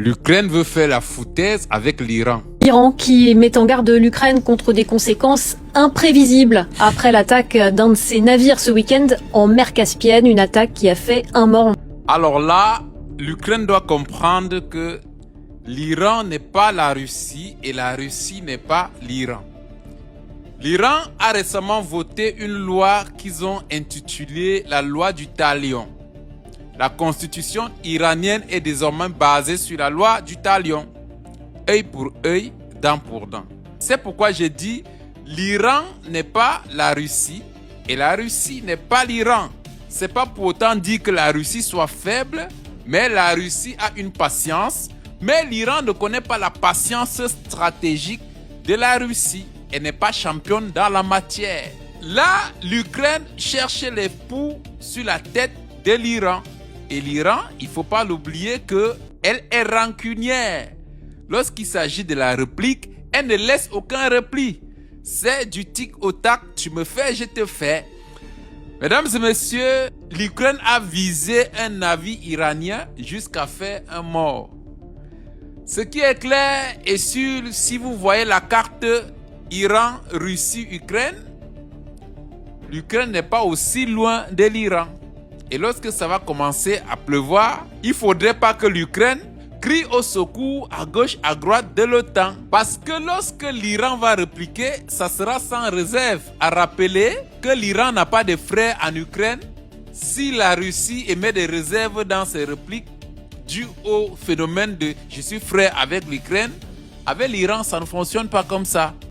L'Ukraine veut faire la foutaise avec l'Iran. L'Iran qui met en garde l'Ukraine contre des conséquences imprévisibles après l'attaque d'un de ses navires ce week-end en mer Caspienne, une attaque qui a fait un mort. Alors là, l'Ukraine doit comprendre que l'Iran n'est pas la Russie et la Russie n'est pas l'Iran. L'Iran a récemment voté une loi qu'ils ont intitulée la loi du talion. La constitution iranienne est désormais basée sur la loi du talion. Œil pour œil, dent pour dent. C'est pourquoi j'ai dit l'Iran n'est pas la Russie et la Russie n'est pas l'Iran. C'est pas pour autant dire que la Russie soit faible, mais la Russie a une patience. Mais l'Iran ne connaît pas la patience stratégique de la Russie. Elle n'est pas championne dans la matière. Là, l'Ukraine cherche les poux sur la tête de l'Iran. Et l'Iran, il ne faut pas l'oublier qu'elle est rancunière. Lorsqu'il s'agit de la réplique, elle ne laisse aucun repli. C'est du tic au tac, tu me fais, je te fais. Mesdames et messieurs, l'Ukraine a visé un navire iranien jusqu'à faire un mort. Ce qui est clair et sûr, si vous voyez la carte Iran, Russie, Ukraine, l'Ukraine n'est pas aussi loin de l'Iran. Et lorsque ça va commencer à pleuvoir, il ne faudrait pas que l'Ukraine crie au secours à gauche, à droite de l'OTAN. Parce que lorsque l'Iran va répliquer, ça sera sans réserve. À rappeler que l'Iran n'a pas de frères en Ukraine. Si la Russie émet des réserves dans ses répliques, dû au phénomène de « je suis frère avec l'Ukraine », avec l'Iran, ça ne fonctionne pas comme ça.